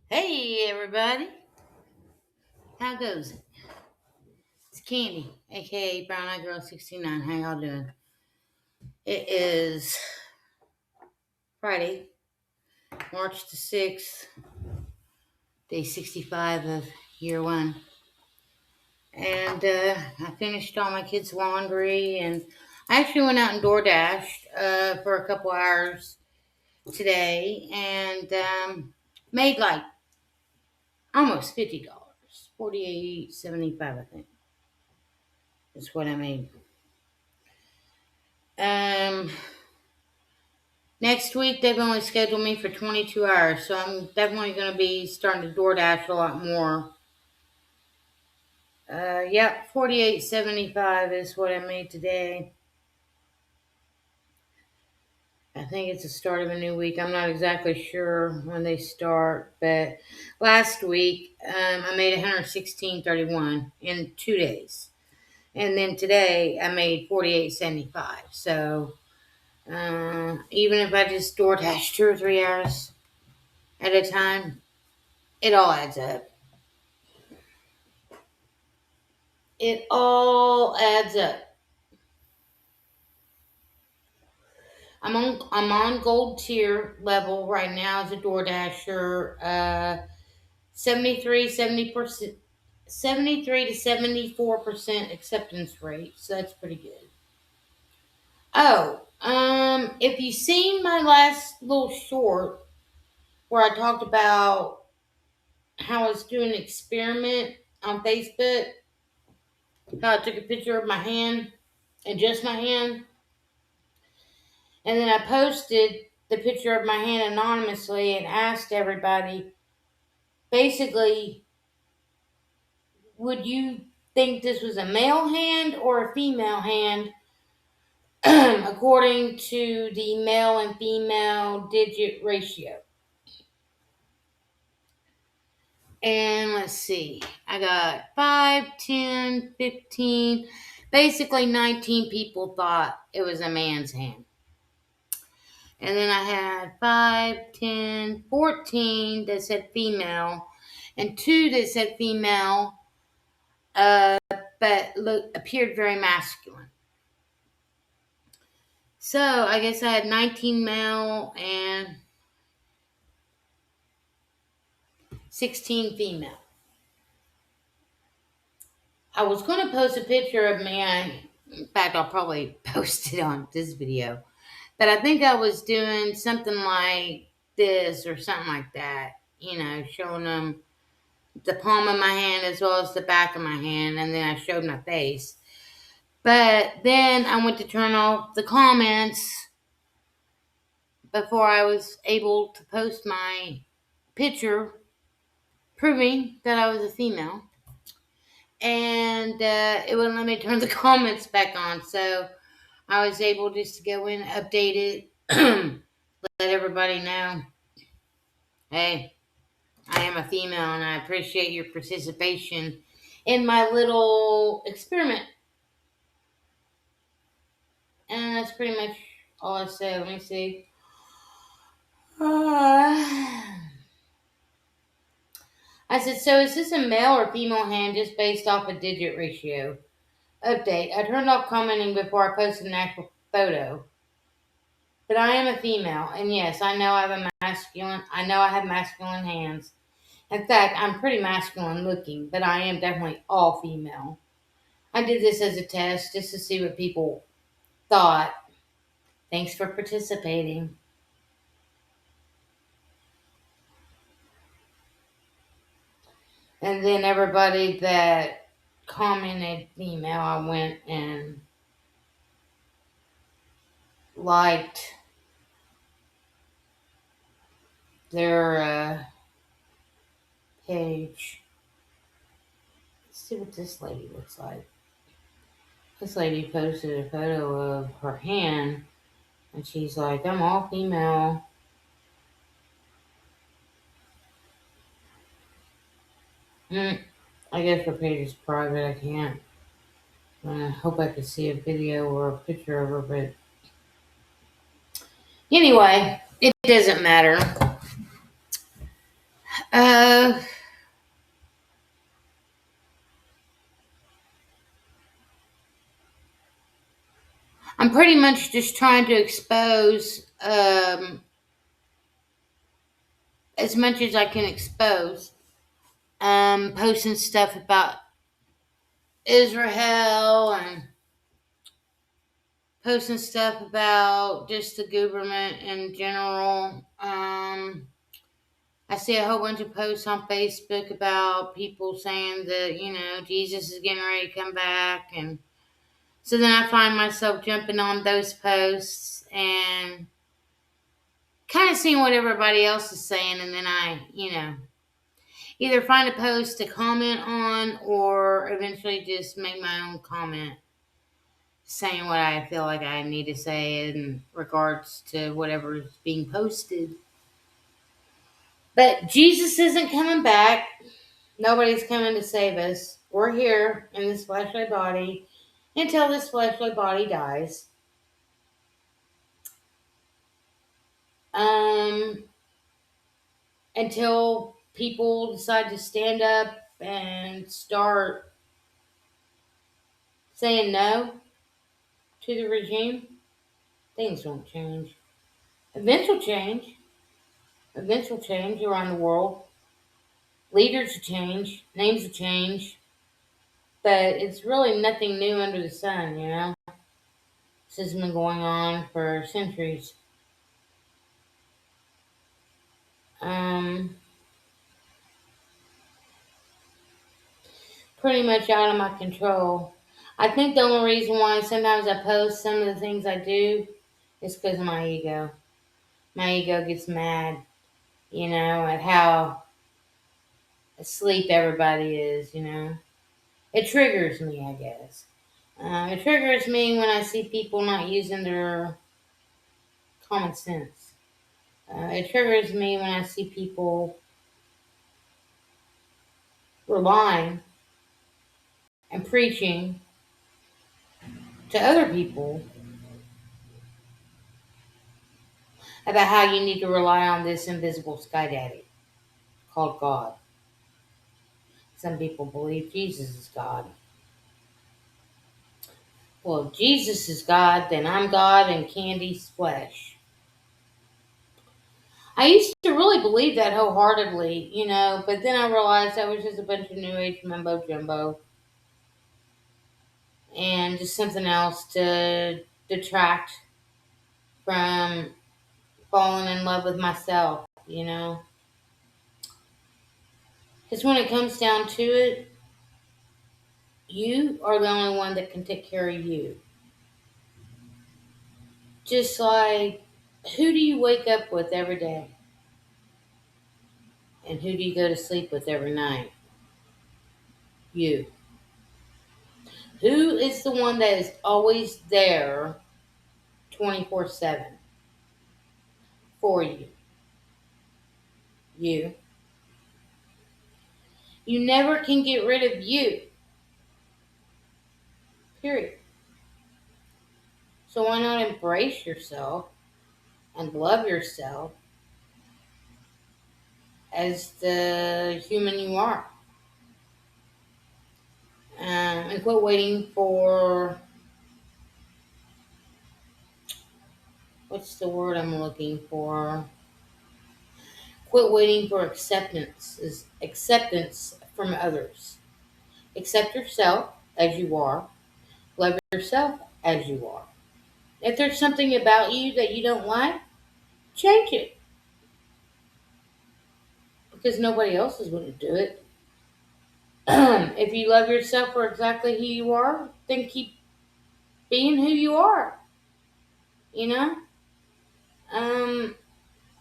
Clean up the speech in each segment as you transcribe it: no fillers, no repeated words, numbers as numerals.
Hey everybody, how goes it? It's Candy, aka Brown Eye Girl 69. How y'all doing? It is Friday, March the 6th, day 65 of year one. And I finished all my kids' laundry, and I actually went out and door dashed for a couple hours today and made like almost $50. 48.75, I think. That's what I made. Um, Next week, they've only scheduled me for 22 hours, so I'm definitely going to be starting to DoorDash a lot more. Yep, 48.75 is what I made today. I think it's the start of a new week. I'm not exactly sure when they start, but last week I made 116.31 in 2 days, and then today I made 48.75. So even if I just DoorDash 2 or 3 hours at a time, it all adds up. It all adds up. I'm on gold tier level right now as a DoorDasher. 73 to 74% acceptance rate, so that's pretty good. Oh, if you seen my last little short where I talked about how I was doing an experiment on Facebook, how I took a picture of my hand and just my hand, and then I posted the picture of my hand anonymously and asked everybody, basically, would you think this was a male hand or a female hand according to the male and female digit ratio? And let's see, I got 5, 10, 15, basically 19 people thought it was a man's hand. And then I had 5, 10, 14 that said female, and 2 that said female, but appeared very masculine. So I guess I had 19 male and 16 female. I was going to post a picture of me. In fact, I'll probably post it on this video. But I think I was doing something like this or something like that. Showing them the palm of my hand as well as the back of my hand. And then I showed my face. But then I went to turn off the comments before I was able to post my picture proving that I was a female. And it wouldn't let me turn the comments back on. So I was able just to go in, update it, let everybody know, hey, I am a female and I appreciate your participation in my little experiment. And that's pretty much all I say. Let me see. I said, so is this a male or female hand just based off a digit ratio? Update. I turned off commenting before I posted an actual photo. But I am a female, and yes, I know I have masculine hands. In fact, I'm pretty masculine looking, but I am definitely all female. I did this as a test just to see what people thought. Thanks for participating. And then everybody that commented female, I went and liked their page. Let's see what this lady looks like. This lady posted a photo of her hand, and she's like, I'm all female. I guess her page is private. I can't. I hope I could see a video or a picture of her, but anyway, it doesn't matter. Uh, I'm pretty much just trying to expose as much as I can expose. Posting stuff about Israel and posting stuff about just the government in general. I see a whole bunch of posts on Facebook about people saying that, Jesus is getting ready to come back. And so then I find myself jumping on those posts and kind of seeing what everybody else is saying. And then I either find a post to comment on or eventually just make my own comment saying what I feel like I need to say in regards to whatever is being posted. But Jesus isn't coming back. Nobody's coming to save us. We're here in this fleshly body until this fleshly body dies. Um, until people decide to stand up and start saying no to the regime, things won't change. Events will change. Events will change around the world. Leaders will change. Names will change. But it's really nothing new under the sun. This has been going on for centuries. Um, Pretty much out of my control. I think the only reason why sometimes I post some of the things I do is because of my ego. My ego gets mad, at how asleep everybody is. It triggers me, I guess. It triggers me when I see people not using their common sense. It triggers me when I see people relying and preaching to other people about how you need to rely on this invisible sky daddy called God. Some people believe Jesus is God. Well, if Jesus is God, then I'm God and Candy's flesh. I used to really believe that wholeheartedly, but then I realized that was just a bunch of New Age mumbo jumbo and just something else to detract from falling in love with myself. Because when it comes down to it, you are the only one that can take care of you. Just like, who do you wake up with every day? And who do you go to sleep with every night? You. Who is the one that is always there 24/7 for you? You. You never can get rid of you. Period. So why not embrace yourself and love yourself as the human you are? And quit waiting for, what's the word I'm looking for? Quit waiting for acceptance from others. Accept yourself as you are. Love yourself as you are. If there's something about you that you don't like, change it. Because nobody else is going to do it. If you love yourself for exactly who you are, then keep being who you are. You know? Um,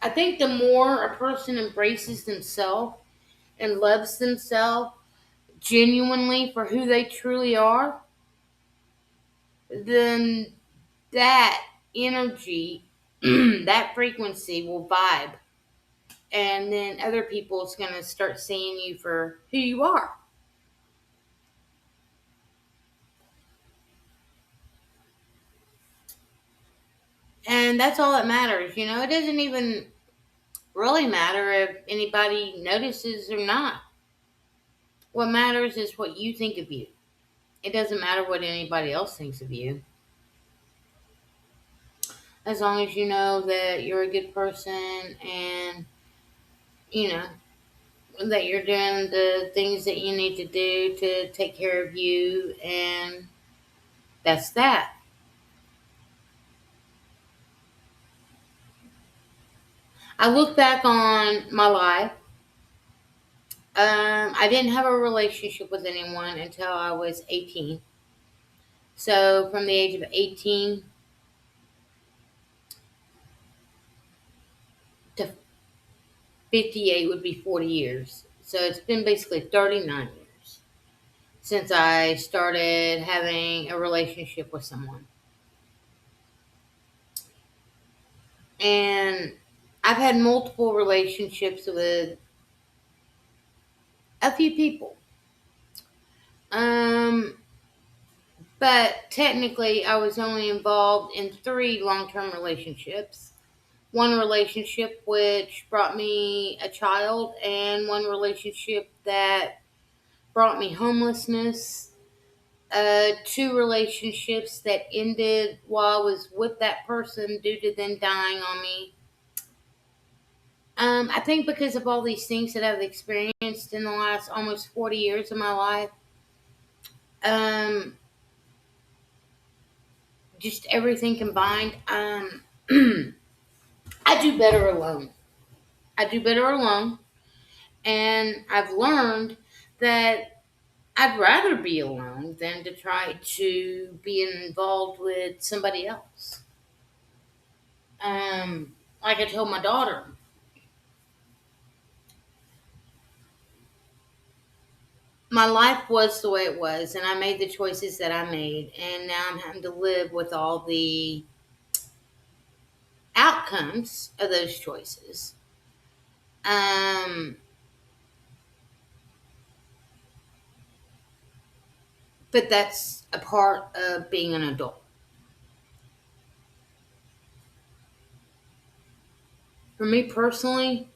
I think the more a person embraces themselves and loves themselves genuinely for who they truly are, then that energy, that frequency will vibe. And then other people's going to start seeing you for who you are. And that's all that matters. It doesn't even really matter if anybody notices or not. What matters is what you think of you. It doesn't matter what anybody else thinks of you. As long as you know that you're a good person and, you know, that you're doing the things that you need to do to take care of you, and that's that. I look back on my life. I didn't have a relationship with anyone until I was 18. So from the age of 18 to 58 would be 40 years. So it's been basically 39 years since I started having a relationship with someone. And I've had multiple relationships with a few people. Um, but technically, I was only involved in three long term relationships. One relationship which brought me a child, and one relationship that brought me homelessness. Two relationships that ended while I was with that person due to them dying on me. I think because of all these things that I've experienced in the last almost 40 years of my life, um, just everything combined, I do better alone. I do better alone. And I've learned that I'd rather be alone than to try to be involved with somebody else. Like I told my daughter, my life was the way it was, and I made the choices that I made, and now I'm having to live with all the outcomes of those choices. Um, but that's a part of being an adult. For me personally,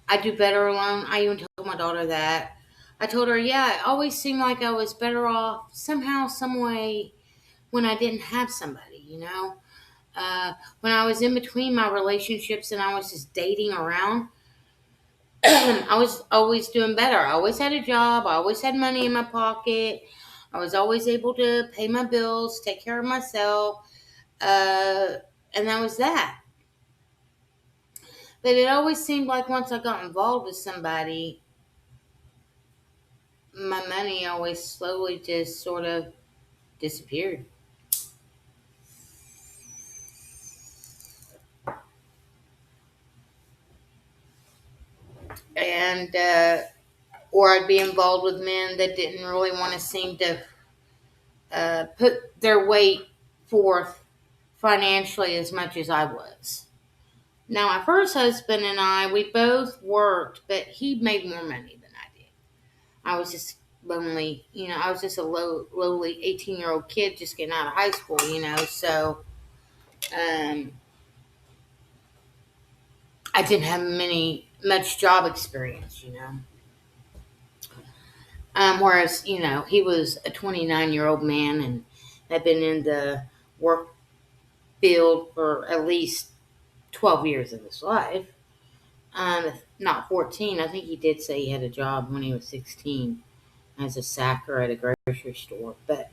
I do better alone. I even told my daughter that. I told her, yeah, it always seemed like I was better off somehow, some way when I didn't have somebody, you know? When I was in between my relationships and I was just dating around, I was always doing better. I always had a job. I always had money in my pocket. I was always able to pay my bills, take care of myself. Uh, and that was that. But it always seemed like once I got involved with somebody, my money always slowly just sort of disappeared. And, or I'd be involved with men that didn't really want to seem to put their weight forth financially as much as I was. Now, my first husband and I, we both worked, but he made more money than I did. I was just lonely, I was just a lowly 18-year-old kid just getting out of high school, so um, I didn't have much job experience. Whereas, he was a 29-year-old man and had been in the work field for at least 12 years of his life. If not 14. I think he did say he had a job when he was 16 as a sacker at a grocery store. But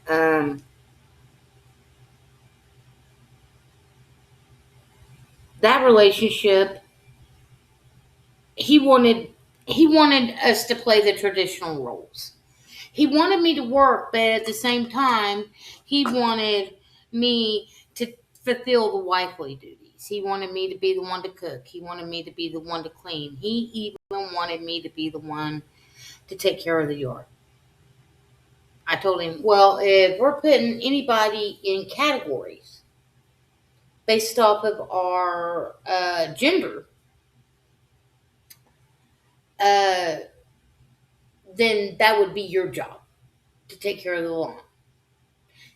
that relationship, he wanted he wanted us to play the traditional roles. He wanted me to work, but at the same time, he wanted me to fulfill the wifely duties. He wanted me to be the one to cook. He wanted me to be the one to clean. He even wanted me to be the one to take care of the yard. I told him, well, if we're putting anybody in categories based off of our gender, uh, then that would be your job to take care of the lawn,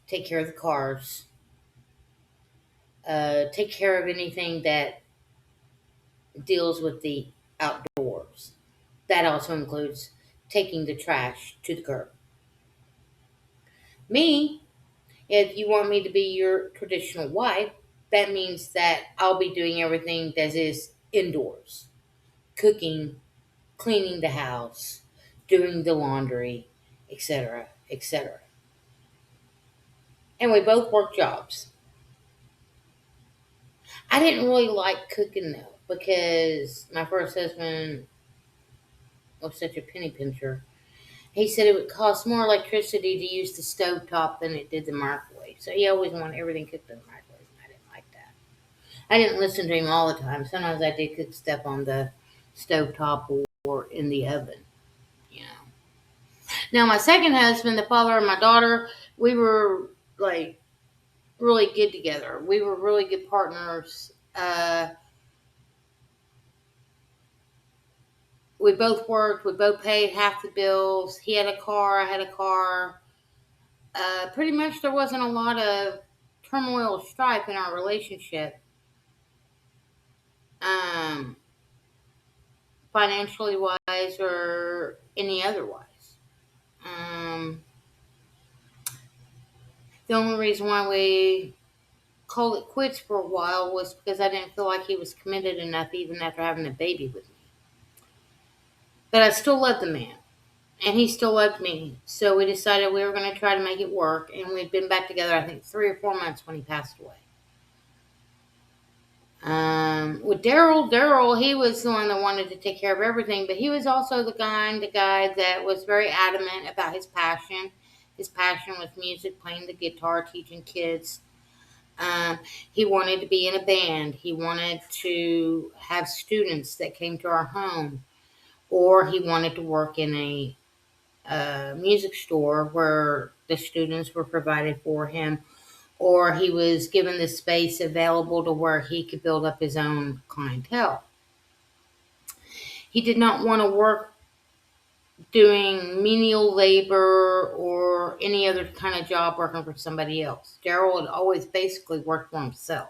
take care of the cars, take care of anything that deals with the outdoors. That also includes taking the trash to the curb. Me, if you want me to be your traditional wife, that means that I'll be doing everything that is indoors: cooking, cleaning the house, doing the laundry, etc., etc. And we both work jobs. I didn't really like cooking though because my first husband was such a penny pincher. He said it would cost more electricity to use the stove top than it did the microwave. So he always wanted everything cooked in the microwave, and I didn't like that. I didn't listen to him all the time. Sometimes I did cook stuff on the stove top or in the oven, you know. Now my second husband, the father of my daughter, we were like really good together. We were really good partners. We both worked. We both paid half the bills. He had a car. I had a car. Pretty much there wasn't a lot of turmoil or strife in our relationship, um, financially wise or any otherwise. Um, the only reason why we called it quits for a while was because I didn't feel like he was committed enough even after having a baby with me. But I still loved the man, and he still loved me. So we decided we were going to try to make it work, and we'd been back together, I think, 3 or 4 months when he passed away. With Daryl, he was the one that wanted to take care of everything, but he was also the guy that was very adamant about his passion. His passion was music, playing the guitar, teaching kids. Um, he wanted to be in a band. He wanted to have students that came to our home, or he wanted to work in a music store where the students were provided for him, or he was given the space available to where he could build up his own clientele. He did not want to work doing menial labor or any other kind of job working for somebody else. Daryl had always basically worked for himself.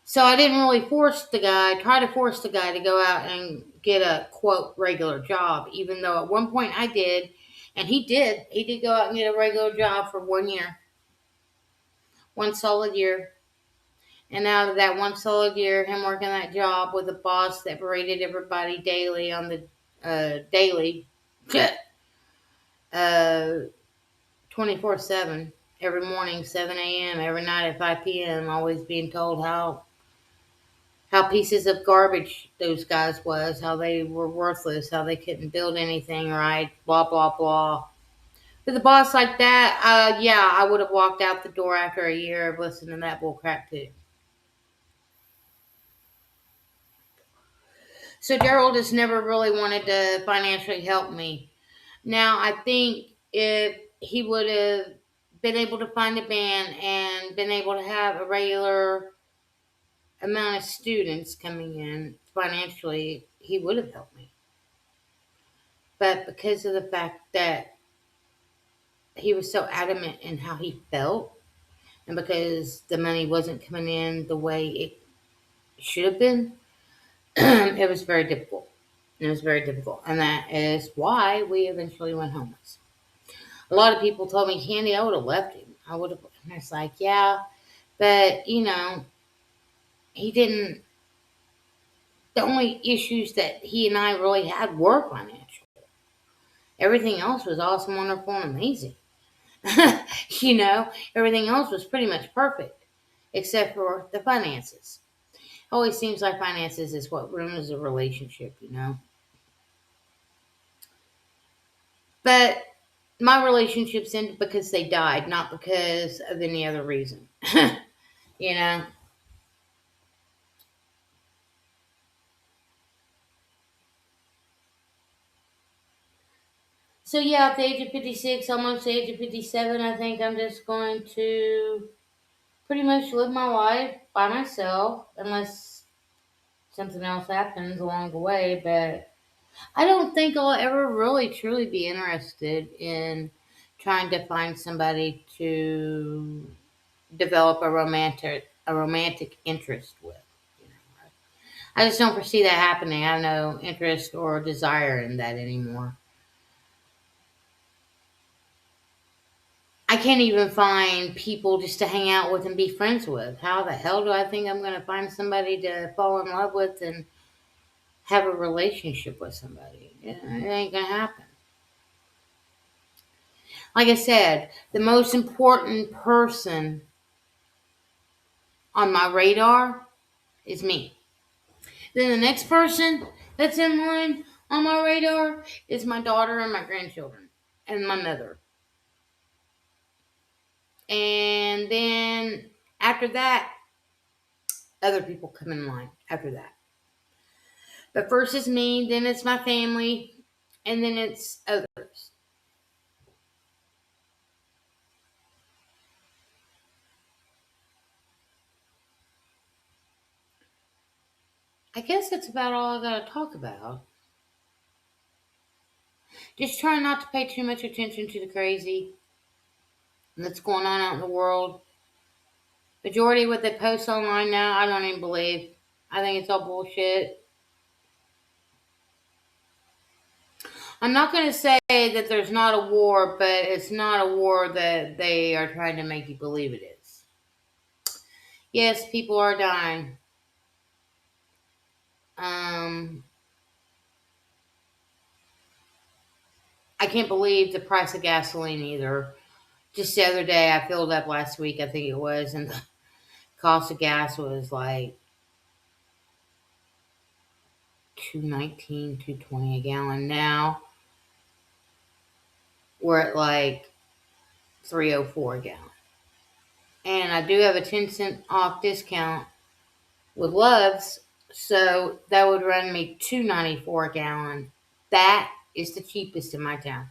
So I didn't really try to force the guy to go out and get a quote regular job, even though at one point I did, and he did. He did go out and get a regular job for 1 year, one solid year. And out of that one solid year, him working that job with a boss that berated everybody daily on the daily, uh, 24/7, every morning, 7 a.m., every night at 5 p.m., always being told how pieces of garbage those guys was, how they were worthless, how they couldn't build anything right, blah, blah, blah. With a boss like that, yeah, I would have walked out the door after a year of listening to that bull crap too. So Daryl just never really wanted to financially help me. Now, I think if he would have been able to find a band and been able to have a regular amount of students coming in financially, he would have helped me. But because of the fact that he was so adamant in how he felt, and because the money wasn't coming in the way it should have been, it was very difficult. It was very difficult. And that is why we eventually went homeless. A lot of people told me, Candy, I would have left him. I would have. And I was like, yeah, but he didn't. The only issues that he and I really had were financial. Everything else was awesome, wonderful, and amazing. Everything else was pretty much perfect, except for the finances. Always seems like finances is what ruins a relationship. But my relationships ended because they died, not because of any other reason. you know. So yeah, at the age of 56, almost the age of 57, I think I'm just going to pretty much live my life by myself, unless something else happens along the way. But I don't think I'll ever really truly be interested in trying to find somebody to develop a romantic interest with. I just don't foresee that happening. I have no interest or desire in that anymore. I can't even find people just to hang out with and be friends with. How the hell do I think I'm going to find somebody to fall in love with and have a relationship with somebody? It ain't going to happen. Like I said, the most important person on my radar is me. Then the next person that's in line on my radar is my daughter and my grandchildren and my mother. And then after that, other people come in line after that. But first is me, then it's my family, and then it's others. I guess that's about all I got to talk about. Just trying not to pay too much attention to the crazy that's going on out in the world. Majority of what they post online now, I don't even believe. I think it's all bullshit. I'm not going to say that there's not a war, but it's not a war that they are trying to make you believe it is. Yes, people are dying. Um, I can't believe the price of gasoline either. Just the other day, I filled up last week, I think it was, and the cost of gas was like 2.19, 2.20 a gallon. Now we're at like 3.04 a gallon. And I do have a 10-cent off discount with Love's, so that would run me $2.94 a gallon. That is the cheapest in my town.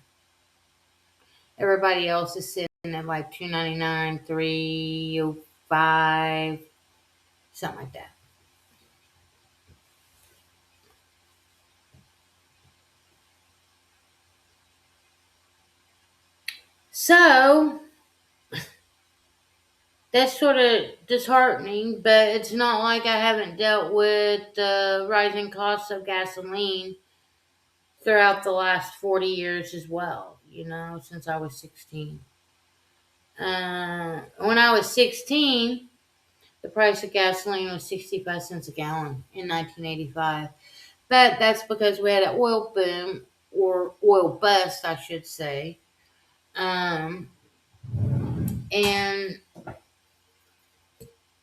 Everybody else is sitting at like $2.99, $3.05, something like that. So that's sort of disheartening, but it's not like I haven't dealt with the rising costs of gasoline throughout the last 40 years as well, since I was 16. When I was 16, the price of gasoline was 65 cents a gallon in 1985. But that's because we had an oil boom, or oil bust, I should say. Um, and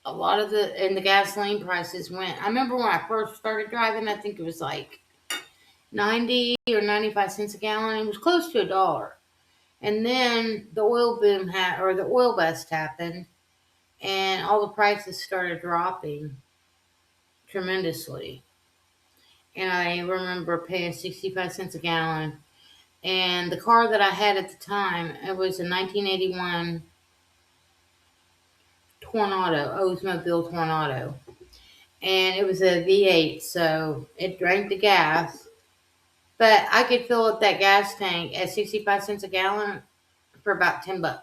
the gasoline prices went. I remember when I first started driving, I think it was like 90 or 95 cents a gallon. It was close to $1. And then the oil boom or the oil bust happened, and all the prices started dropping tremendously. And I remember paying 65 cents a gallon. And the car that I had at the time, it was a 1981 Oldsmobile Tornado. And it was a V8, so it drank the gas. But I could fill up that gas tank at 65 cents a gallon for about $10.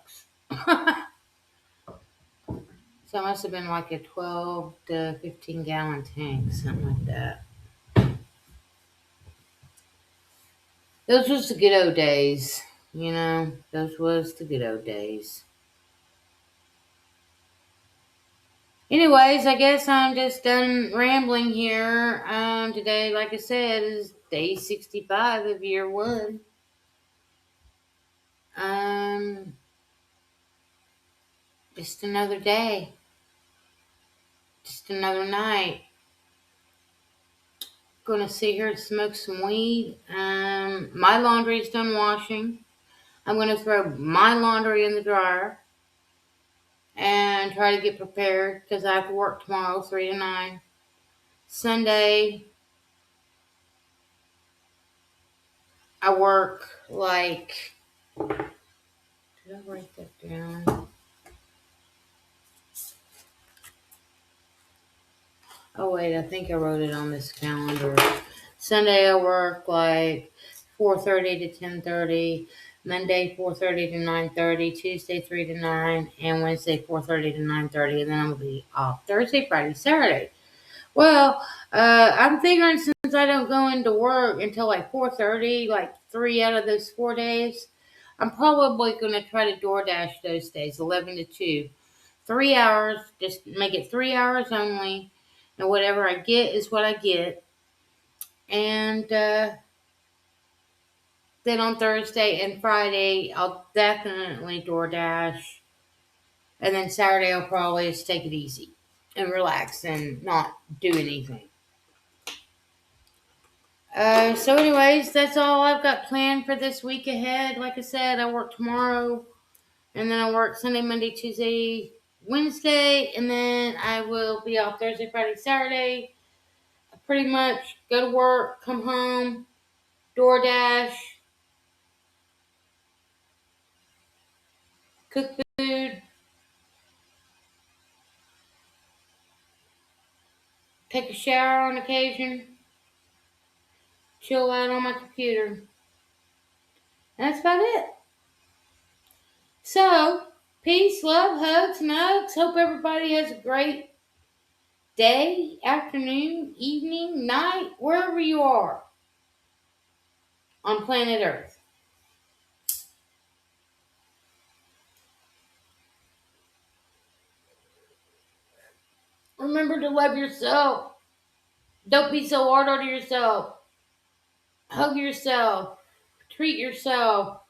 So it must have been like a 12 to 15 gallon tank, something like that. Those was the good old days, Those was the good old days. Anyways, I guess I'm just done rambling here. Today, like I said, is day 65 of year one. Um, just another day. Just another night. Gonna sit here and smoke some weed. My laundry's done washing. I'm gonna throw my laundry in the dryer and try to get prepared because I have to work tomorrow, 3 to 9. Sunday, I work like. Did I write that down? Oh, wait, I think I wrote it on this calendar. Sunday, I work like 4:30 to 10:30. Monday, 4:30 to 9:30. Tuesday, 3 to 9. And Wednesday, 4:30 to 9:30. And then I'm going to be off Thursday, Friday, Saturday. Well, I'm figuring since I don't go into work until like 4:30, like 3 out of those 4 days, I'm probably going to try to DoorDash those days, 11 to 2, 3 hours. Just make it 3 hours only, and whatever I get is what I get. And then on Thursday and Friday, I'll definitely DoorDash, and then Saturday I'll probably just take it easy and relax and not do anything. So, anyways, that's all I've got planned for this week ahead. Like I said, I work tomorrow, and then I work Sunday, Monday, Tuesday, Wednesday, and then I will be off Thursday, Friday, Saturday. I pretty much go to work, come home, DoorDash, cook food, take a shower on occasion, chill out on my computer. And that's about it. So, peace, love, hugs, nugs. Hope everybody has a great day, afternoon, evening, night, wherever you are on planet Earth. Remember to love yourself. Don't be so hard on yourself. Hug yourself. Treat yourself.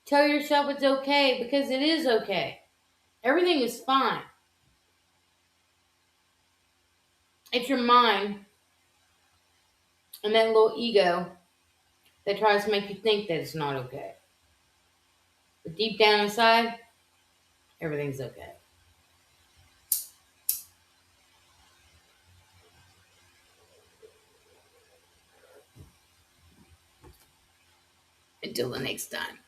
Tell yourself it's okay because it is okay. Everything is fine. It's your mind and that little ego that tries to make you think that it's not okay. But deep down inside, everything's okay. Until the next time.